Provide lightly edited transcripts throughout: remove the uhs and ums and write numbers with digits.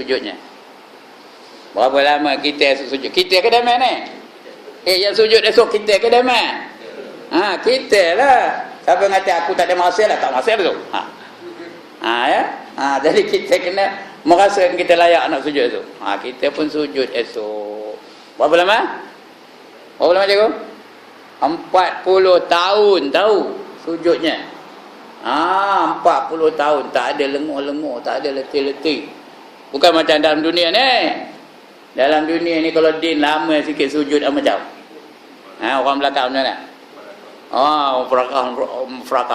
sujudnya. Berapa lama kita sujud? Kita ke damai ni? Yang sujud esok kita ke damai? Kita lah. Siapa kata aku tak ada masa lah? Tak masa tu. Ya. Jadi kita kena merasakan kita layak nak sujud esok. Kita pun sujud esok. Berapa lama? Berapa lama cikgu? 40 tahun tahu sujudnya. 40 tahun tak ada lenguh-lenguh, tak ada letih-letih. Bukan macam dalam dunia ni. Dalam dunia ni kalau din lama sikit sujud macam. Orang belakang macam mana?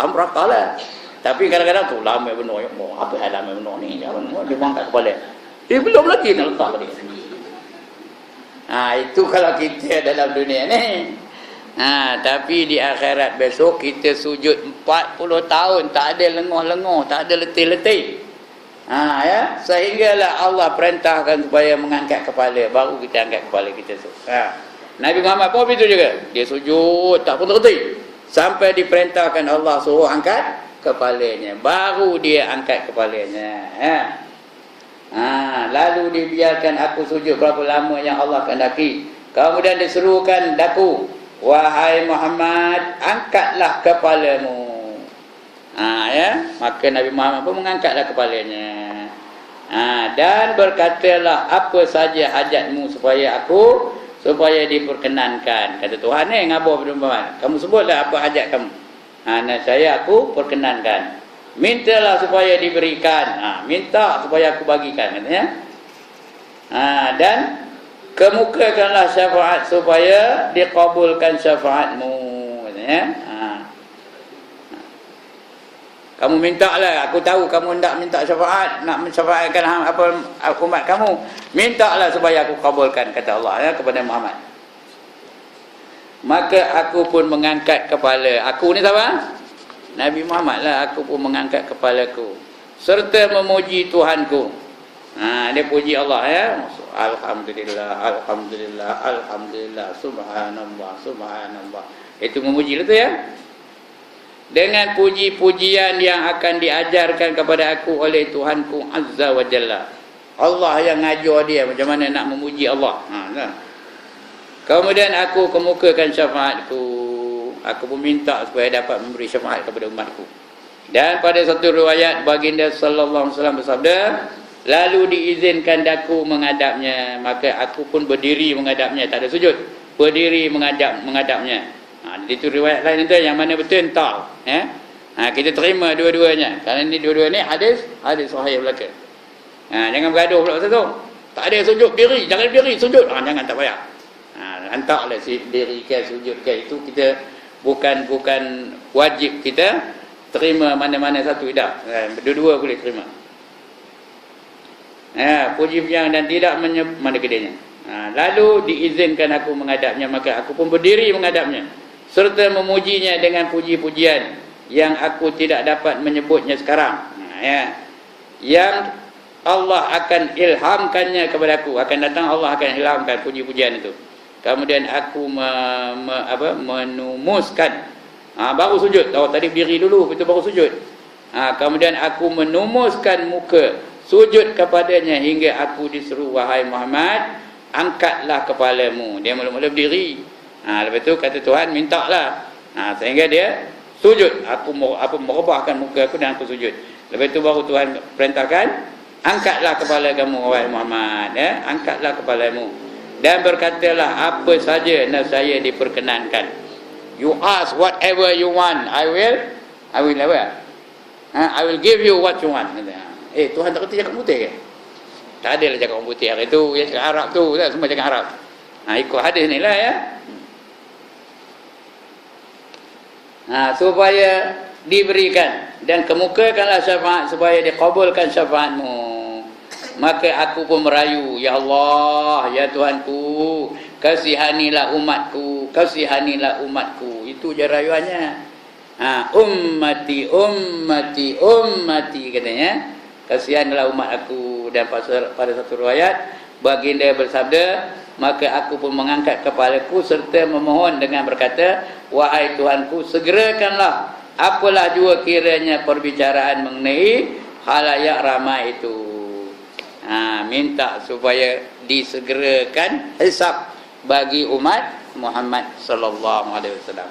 Merakah lah. Tapi kadang-kadang tu lama benar. Apa hal lama benar ni? Dia angkat kepala. Belum lagi nak letak dia. Itu kalau kita dalam dunia ni. Tapi di akhirat besok kita sujud 40 tahun tak ada lenguh-lenguh, tak ada letih-letih. Ya, sehinggalah Allah perintahkan supaya mengangkat kepala, baru kita angkat kepala kita tu. Nabi Muhammad pun begitu juga. Dia sujud tak putus-putus sampai diperintahkan Allah suruh angkat kepalanya, baru dia angkat kepalanya. Lalu dibiarkan aku sujud berapa lama yang Allah kehendaki. Kemudian diserukan daku, wahai Muhammad, angkatlah kepalamu. Ya, maka Nabi Muhammad pun mengangkatlah kepalanya. Dan berkatalah apa saja hajatmu supaya diperkenankan. Kata Tuhan ni ngabur pada Muhammad, kamu sebutlah apa hajat kamu. Aku perkenankan. Mintalah supaya diberikan. Minta supaya aku bagikan, katanya. Dan kemukakanlah syafaat supaya dikabulkan syafaatmu, katanya. Kamu minta lah, aku tahu kamu hendak minta syafaat, nak mensyafaatkan apa umat kamu. Minta lah supaya aku kabulkan, kata Allah kepada Muhammad. Maka aku pun mengangkat kepala. Aku ni siapa? Nabi Muhammad lah. Aku pun mengangkat kepalaku serta memuji Tuhanku. Dia puji Allah, ya. Alhamdulillah, alhamdulillah, alhamdulillah, subhanallah, subhanallah. Itu memuji lah tu, ya. Dengan puji-pujian yang akan diajarkan kepada aku oleh Tuhanku Azza wa Jalla. Allah yang ngajar dia macam mana nak memuji Allah. Kemudian aku kemukakan syafaatku. Aku pun minta supaya dapat memberi syafaat kepada umatku. Dan pada satu riwayat baginda sallallahu alaihi wasallam bersabda, lalu diizinkan daku menghadapnya, maka aku pun berdiri menghadapnya, tak ada sujud. Berdiri menghadapnya. Itu riwayat lain tu yang mana betul entah. Kita terima dua-duanya. Kerana ni dua-dua ni hadis sahih belaka. Jangan bergaduh pula satu. Tak ada sujud, diri, jangan diri, sujud. Jangan, tak payah. Hantarlah diri ke sujud ke, itu kita bukan wajib kita terima mana-mana satu, tidak. Dua-dua boleh terima. Puji-pujian dan tidak mana kedainya. Lalu diizinkan aku menghadapnya, maka aku pun berdiri menghadapnya serta memujinya dengan puji-pujian yang aku tidak dapat menyebutnya sekarang. Yang Allah akan ilhamkannya kepadaku. Akan datang Allah akan ilhamkan puji-pujian itu. Kemudian aku menumuskan. Baru sujud. Tadi berdiri dulu, itu baru sujud. Kemudian aku menumuskan muka sujud kepadanya hingga aku diseru, wahai Muhammad, angkatlah kepalamu. Dia mula-mula berdiri. Lepas tu kata Tuhan, minta lah. Sehingga dia sujud. Aku merebahkan muka aku dan aku sujud. Lepas tu baru Tuhan perintahkan, angkatlah kepala kamu, wahai Muhammad. Angkatlah kepalamu. Dan berkatalah apa saja nak saya diperkenankan. You ask whatever you want. I will apa? I will give you what you want. Tuhan tak kata cakap putih ke? Tak ada lah cakap orang putih. Hari tu yang cakap Arab tu, semua cakap Arab. Ikut hadis ni lah, ya. Supaya diberikan dan kemukakanlah syafaat supaya dikabulkan syafaatmu. Maka aku pun merayu, ya Allah, ya Tuhanku, kasihanilah umatku, kasihanilah umatku. Itu je rayuannya. Ummati, ummati, ummati, katanya. Kasihanilah umat aku. Dan pada satu riwayat baginda bersabda, maka aku pun mengangkat kepalaku serta memohon dengan berkata, wahai Tuhanku, segerakanlah apalah jua kiranya perbicaraan mengenai halayak ramai itu. minta supaya disegerakan hisab bagi umat Muhammad sallallahu alaihi wasallam.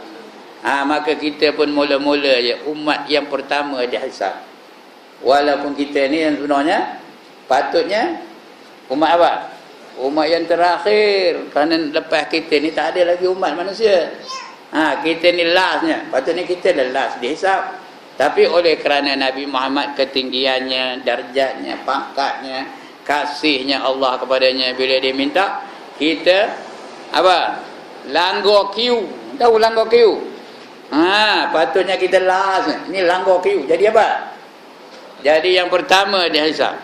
Maka kita pun mula-mula umat yang pertama dihisab. Walaupun kita ni yang sebenarnya patutnya umat apa? Umat yang terakhir, kerana lepas kita ni tak ada lagi umat manusia. Kita ni lastnya, patutnya kita dah last dihisab. Tapi oleh kerana Nabi Muhammad ketinggiannya, darjatnya, pangkatnya, kasihnya Allah kepadanya, bila dia minta, kita apa? Langgar kiu. Tahu langgar kiu? Patutnya kita last. Ni langgar kiu. Jadi apa? Jadi yang pertama dihisab.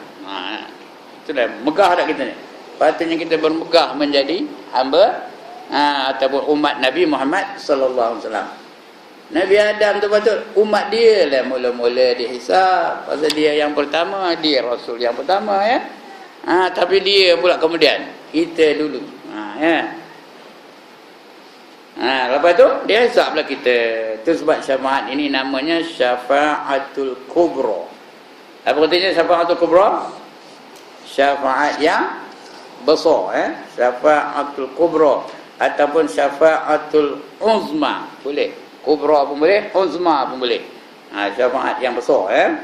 Itulah megah dah kita ni. Patutnya kita bermegah menjadi hamba ataupun umat Nabi Muhammad sallallahu alaihi wasallam. Nabi Adam tu patut umat dia lah mula-mula dihisab. Pasal dia yang pertama, dia rasul yang pertama ya. Tapi dia pula kemudian kita dulu. Lepas tu dia hisab pula kita. Tu sebab syafaat ini namanya syafaatul kubra. Apa artinya syafaatul kubra? Syafaat yang besar syafaatul kubra ataupun syafaatul uzma, boleh kubra pun boleh, uzma pun boleh. Syafaat yang besar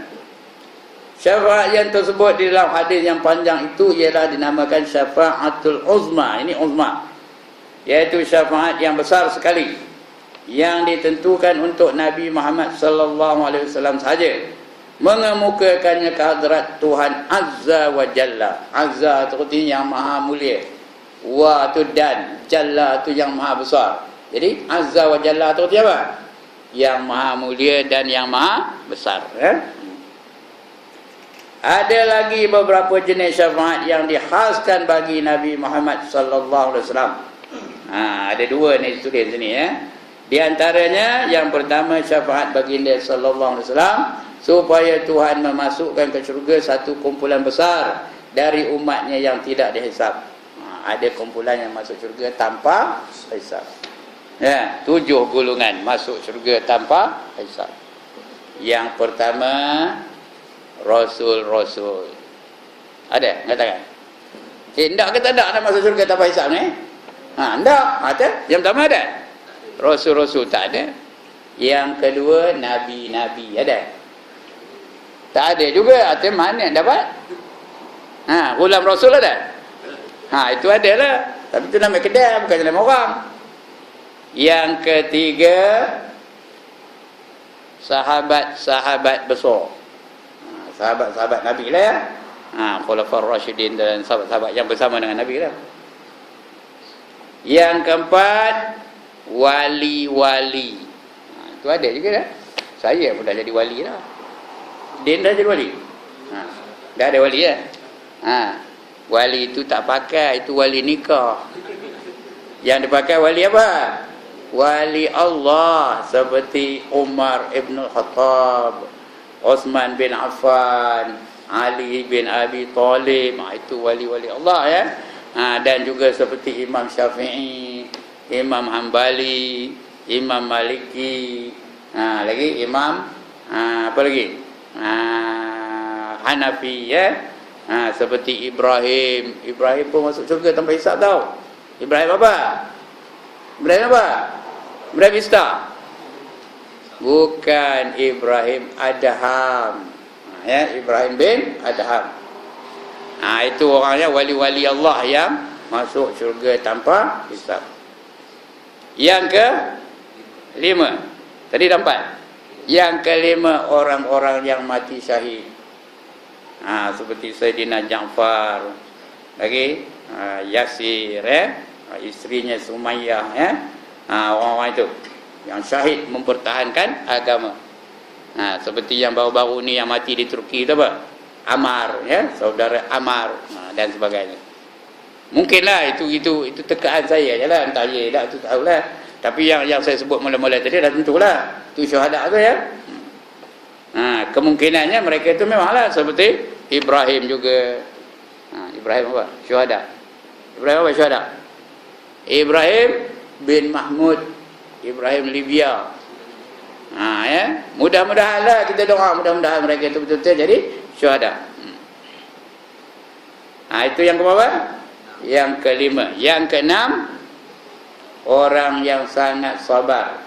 syafaat yang tersebut di dalam hadis yang panjang itu ialah dinamakan syafaatul uzma. Ini uzma, iaitu syafaat yang besar sekali yang ditentukan untuk Nabi Muhammad sallallahu alaihi wasallam sahaja, mengemukakannya kehadrat Tuhan Azza wa Jalla. Azza tu artinya yang maha mulia, wa tu dan, Jalla tu yang maha besar. Jadi Azza wa Jalla tu artinya apa? Yang maha mulia dan yang maha besar. Ada lagi beberapa jenis syafaat yang dikhaskan bagi Nabi Muhammad sallallahu alaihi wasallam. Ada dua ni tulis sini Di antaranya yang pertama syafaat baginda sallallahu alaihi wasallam supaya Tuhan memasukkan ke syurga satu kumpulan besar dari umatnya yang tidak dihisab. Ada kumpulan yang masuk syurga tanpa hisab. 7 golongan masuk syurga tanpa hisab. Yang pertama, rasul-rasul. Ada? Katakan. Tak ke tak ada nak masuk syurga tanpa hisab ni? Tak. Ada? Yang pertama ada? Rasul-rasul tak ada. Yang kedua, nabi-nabi. Ada? Tak ada juga. Artinya mana yang dapat? Ghulam Rasul ada? Itu ada lah. Tapi itu nama kedai, bukan nama orang. Yang ketiga, sahabat-sahabat besar. Sahabat-sahabat Nabi lah Khulafaur Rasyidin dan sahabat-sahabat yang bersama dengan Nabi lah. Yang keempat, wali-wali. Itu ada juga dah. Saya pun dah jadi wali lah. Din dah jadi wali. Dah ada wali wali itu tak pakai, itu wali nikah. Yang dipakai wali apa? Wali Allah, seperti Umar ibn Khattab, Uthman bin Affan, Ali bin Abi Talib. Itu wali-wali Allah dan juga seperti Imam Syafi'i, Imam Hambali, Imam Maliki, lagi Imam apa lagi? Hanafi seperti Ibrahim pun masuk syurga tanpa hisab tau. Ibrahim apa? Ibrahim Ista? Bukan, Ibrahim Adham. Ibrahim bin Adham. Itu orangnya wali-wali Allah yang masuk syurga tanpa hisab. Yang kelima, tadi dah 4. Yang kelima, orang-orang yang mati syahid. Seperti Sayyidina Ja'far, lagi Yasir, isterinya Sumayyah, orang-orang itu yang syahid mempertahankan agama. Seperti yang baru-baru ni yang mati di Turki tu apa? Ammar, saudara Ammar, dan sebagainya. Mungkinlah itu tekaan saya je lah, entah ya tak, itu tahulah. Tapi yang saya sebut mula-mula tadi dah tentulah itu syuhada tu kemungkinannya mereka itu memanglah seperti Ibrahim juga. Ibrahim apa? Syuhada. Ibrahim apa syuhada? Ibrahim bin Mahmud, Ibrahim Libya. Mudah-mudahanlah kita doa, mudah-mudahan mereka itu betul-betul jadi syuhada. Itu yang keberapa? Yang kelima. Yang keenam, orang yang sangat sabar.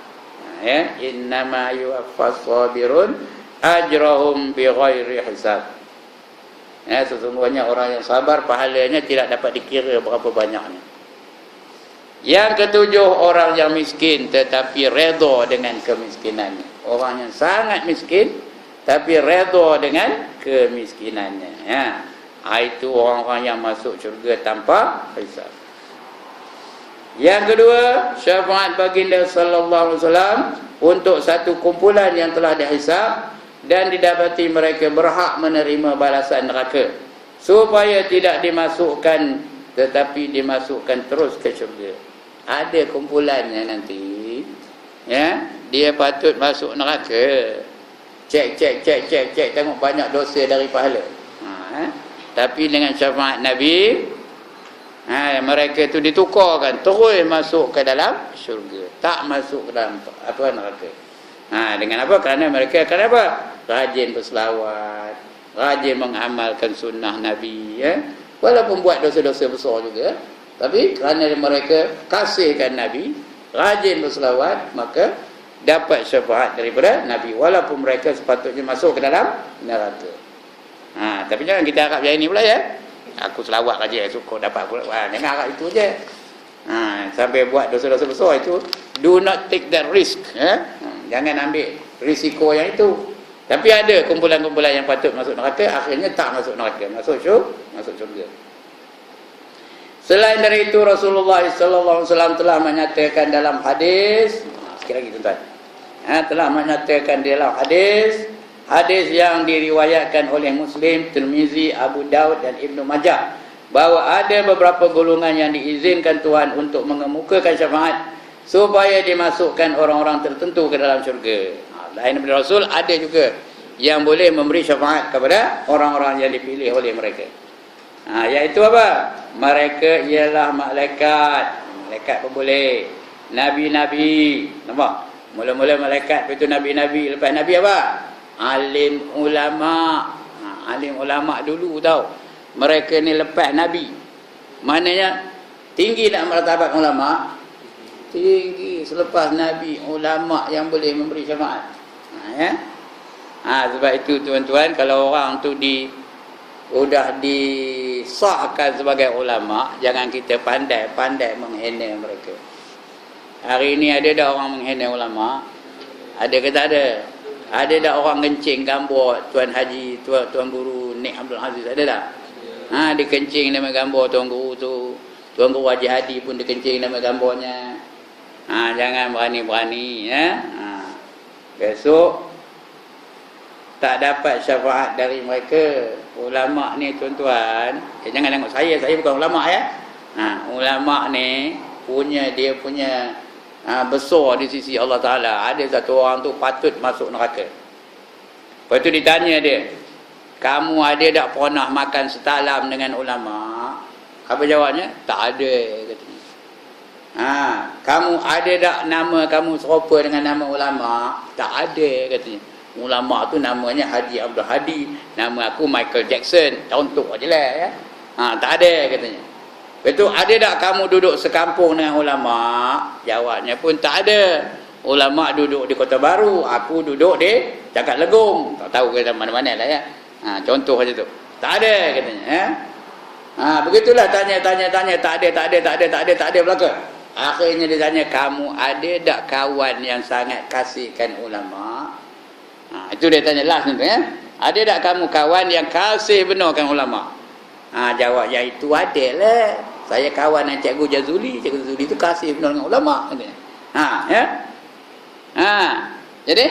Innama yuwaffas sabirun ajrahum bighairi hisab. Sesungguhnya orang yang sabar pahalanya tidak dapat dikira berapa banyaknya. Yang ketujuh, orang yang miskin tetapi redha dengan kemiskinannya. Orang yang sangat miskin tapi redha dengan kemiskinannya. Itu orang-orang yang masuk syurga tanpa hisab. Yang kedua, syafaat baginda sallallahu alaihi wasallam untuk satu kumpulan yang telah dihisab dan didapati mereka berhak menerima balasan neraka, supaya tidak dimasukkan tetapi dimasukkan terus ke syurga. Ada kumpulannya nanti, dia patut masuk neraka. Cek tengok banyak dosa dari pahala. Tapi dengan syafaat Nabi, mereka itu ditukarkan terus masuk ke dalam syurga, tak masuk ke dalam neraka. Dengan apa? Kerana mereka kenapa? Rajin berselawat, rajin mengamalkan sunnah Nabi, walaupun buat dosa-dosa besar juga, tapi kerana mereka kasihkan Nabi, rajin berselawat, maka dapat syafaat daripada Nabi, walaupun mereka sepatutnya masuk ke dalam neraka. Tapi jangan kita harap yang ini pula, aku selawat aja syukur dapat pula. Jangan harap itu je. Sampai buat dosa-dosa besar itu, do not take that risk. Jangan ambil risiko yang itu. Tapi ada kumpulan-kumpulan yang patut masuk neraka, akhirnya tak masuk neraka, masuk syurga. Selain dari itu, Rasulullah sallallahu alaihi wasallam telah menyatakan dalam hadis, sekali lagi tuan-tuan, telah menyatakan dalam hadis yang diriwayatkan oleh Muslim, Tirmizi, Abu Daud dan Ibnu Majah, bahawa ada beberapa golongan yang diizinkan Tuhan untuk mengemukakan syafaat supaya dimasukkan orang-orang tertentu ke dalam syurga. Lain daripada Rasul, ada juga yang boleh memberi syafaat kepada orang-orang yang dipilih oleh mereka. Iaitu apa? Mereka ialah malaikat. Malaikat pun boleh. Nabi-nabi. Nampak? Mula-mula malaikat, lepas itu nabi-nabi. Lepas nabi apa? Alim ulama. Alim ulama dulu tau. Mereka ni lepas nabi. Maknanya tinggi tak martabat ulama? Tinggi. Selepas nabi, ulama yang boleh memberi syafaat. Sebab itu tuan-tuan, kalau orang tu sudah disahkan sebagai ulama, jangan kita pandai-pandai menghina mereka. Hari ini ada tak orang menghina ulama? Ada ke tak ada? Ada tak orang kencing gambar Tuan Haji, Tuan Guru Nik Abdul Aziz? Ada tak? Dia kencing nama gambar Tuan Guru tu. Tuan Guru Haji Hadi pun dia kencing nama gambarnya. Jangan berani-berani, besok tak dapat syafaat dari mereka. Ulama ni tuan-tuan, jangan tengok saya bukan ulama ulama ni dia punya besar di sisi Allah Ta'ala. Ada satu orang tu patut masuk neraka. Lepas tu ditanya dia, kamu ada tak pernah makan setalam dengan ulama? Apa jawabnya? Tak ada, katanya. Kamu ada tak nama kamu serupa dengan nama ulama? Tak ada, katanya. Ulama tu namanya Haji Abdul Hadi, nama aku Michael Jackson, contoh aje lah tak ada, katanya. Betul, ada tak kamu duduk sekampung dengan ulama? Jawabnya pun tak ada. Ulama duduk di Kota Baru, aku duduk di Cakap Legong. Tak tahu ke mana-mana lah contoh aja tu. Tak ada, katanya. Begitulah tanya, tak ada belaka. Akhirnya dia tanya, kamu ada tak kawan yang sangat kasihkan ulama? Itu dia tanya last tu, ada tak kamu kawan yang kasih benarkan ulama? Jawab, yang itu ada lah. Saya kawan dengan Cikgu Jazuli. Cikgu Jazuli tu kasih benar dengan ulama, katanya. Jadi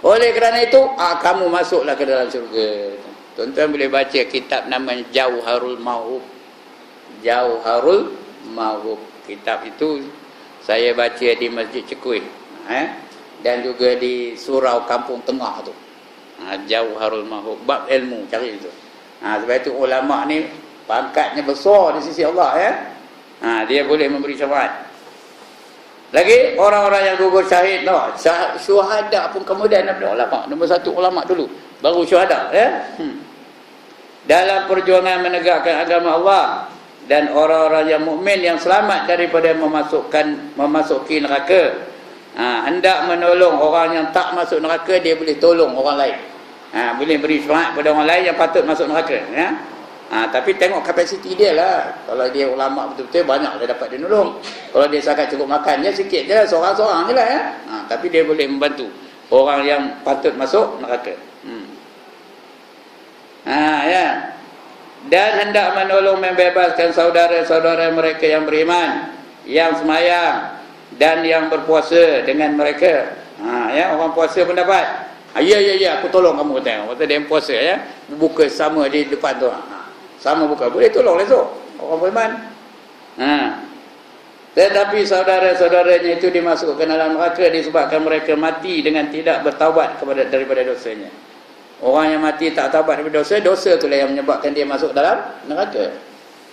oleh kerana itu, kamu masuklah ke dalam syurga. Tuan-tuan boleh baca kitab namanya Jauharul Mawhub. Jauharul Mawhub. Kitab itu saya baca di Masjid Cekuih, dan juga di Surau Kampung Tengah tu. Jauharul Mawhub, bab ilmu, cari itu. Sebab itu ulama ni pangkatnya besar di sisi Allah, dia boleh memberi syafaat. Lagi orang-orang yang gugur syahid, syuhada pun kemudian daripada ulama. Nombor satu ulama dulu, baru syuhada, dalam perjuangan menegakkan agama Allah, dan orang-orang yang mukmin yang selamat daripada memasuki neraka. Hendak menolong orang yang tak masuk neraka, dia boleh tolong orang lain. Boleh beri syafaat pada orang lain yang patut masuk neraka, ya. Tapi tengok kapasiti dia lah. Kalau dia ulama betul-betul, banyak dia dapat dia nolong. Kalau dia sangat cukup makan, dia sikit je lah, seorang-seorang je lah, ya. Tapi dia boleh membantu orang yang patut masuk neraka. Ya. Dan hendak menolong membebaskan saudara-saudara mereka yang beriman, yang semayang dan yang berpuasa dengan mereka. Ya, orang puasa pun dapat. Ya, aku tolong kamu, tengok. Waktu dia puasa, ya, buka sama di depan tu. Sama buka, boleh tolong esok orang beriman. Tetapi saudara-saudaranya itu dimasukkan dalam neraka disebabkan mereka mati dengan tidak bertaubat daripada dosanya. Orang yang mati tak taubat daripada dosa itulah yang menyebabkan dia masuk dalam neraka.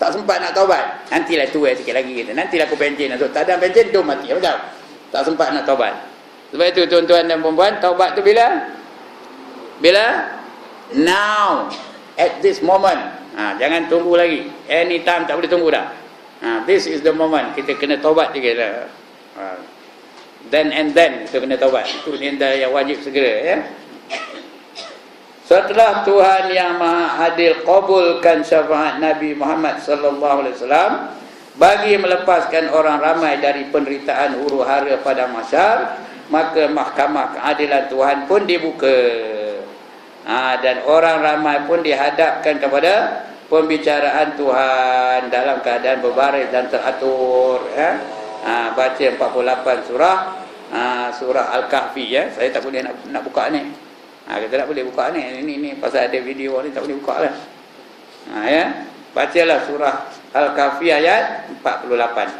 Tak sempat nak taubat, nantilah tua sikit lagi kita. Nantilah aku pencen, tak ada pencen tu mati. Betul? Tak sempat nak taubat. Sebab itu tuan-tuan dan puan-puan, taubat tu bila? Now, at this moment. Jangan tunggu lagi. Anytime tak boleh tunggu dah. This is the moment. Kita kena taubat juga lah. Then kita kena taubat. Itu yang wajib segera, ya. Setelah Tuhan yang Maha Adil kabulkan syafaat Nabi Muhammad sallallahu alaihi wasallam bagi melepaskan orang ramai dari penderitaan huru-hara pada mahsyar, maka mahkamah keadilan Tuhan pun dibuka. Dan orang ramai pun dihadapkan kepada pembicaraan Tuhan dalam keadaan berbaris dan teratur, ya. Baca 48 surah Al-Kahfi, ya. Saya tak boleh nak buka ni. Kita tak boleh buka ni. Ini pasal ada video ni tak boleh buka lah. Ya. Bacalah surah Al-Kahfi ayat 48.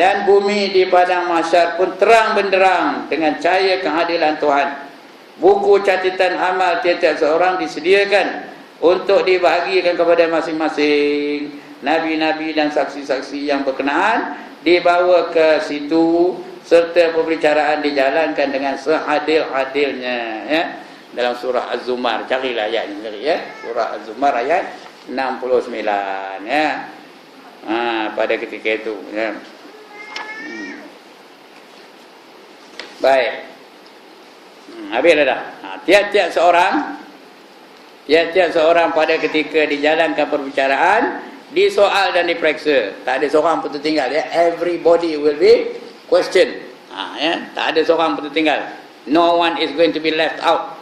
Dan bumi di padang mahsyar pun terang benderang dengan cahaya keadilan Tuhan. Buku catatan amal tiap-tiap seorang disediakan untuk dibahagikan kepada masing-masing. Nabi-nabi dan saksi-saksi yang berkenaan dibawa ke situ, serta pembicaraan dijalankan dengan seadil-adilnya, ya. Dalam surah Az-Zumar, carilah ayat ni, ya. Surah Az-Zumar ayat 69, ya. Pada ketika itu, ya. Baik. Habis dah. Tiap-tiap seorang pada ketika dijalankan perbicaraan, disoal dan diperiksa. Tak ada seorang pun tertinggal, ya. Everybody will be question. Ya, tak ada seorang pun tertinggal. No one is going to be left out.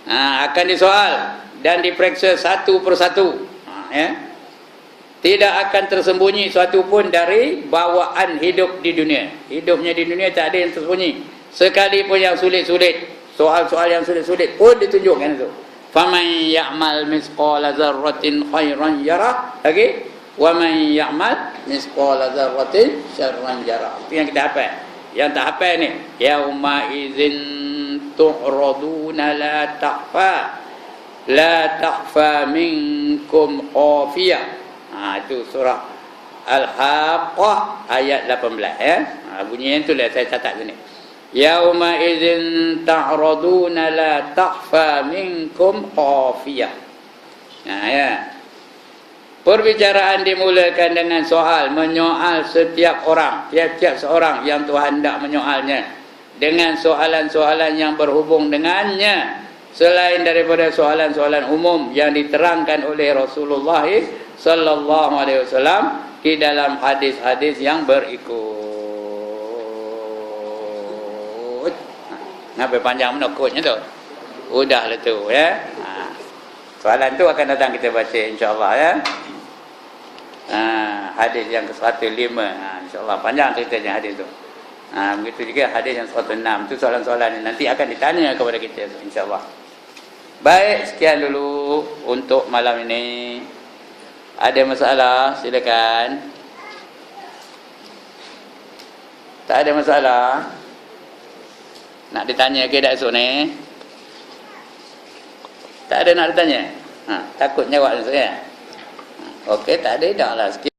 Akan disoal dan diperiksa satu persatu. Ya. Tidak akan tersembunyi suatu pun dari bawaan hidup di dunia. Hidupnya di dunia tak ada yang tersembunyi. Sekalipun yang sulit-sulit, soal-soal yang sulit-sulit pun ditunjukkan itu. Faman ya'mal misqala dzarratin khairan yarah. Okey? Wa man ya'mal misqala dzarratin syarran yarah. Itu yang kita hafal. Yang tak hafal ni, yauma idzin tu'raduna la takhfa minkum khafiyah. Itu surah Al-Haqqah ayat 18, ya. Bunyi yang tu lah saya catat sini. Yauma idzin ta'raduna la takhfa minkum khafiyah. Ya. Perbicaraan dimulakan dengan soal, menyoal setiap orang, tiap-tiap seorang yang Tuhan hendak menyoalnya dengan soalan-soalan yang berhubung dengannya, selain daripada soalan-soalan umum yang diterangkan oleh Rasulullah sallallahu alaihi wasallam di dalam hadis-hadis yang berikut. Sampai panjang mana kodnya tu? Udahlah tu, ya. Soalan tu akan datang kita baca insya-Allah, ya. Hadis yang ke-105, insya-Allah panjang ceritanya hadis tu. Begitu juga hadis yang 106 tu, soalan-soalan yang nanti akan ditanya kepada kita insya-Allah. Baik, sekian dulu untuk malam ini. Ada masalah silakan. Tak ada masalah. Nak ditanya ke dak esok ni? Tak ada nak ditanya? Takut jawab saya. Okey, tak ada dah lah sikit.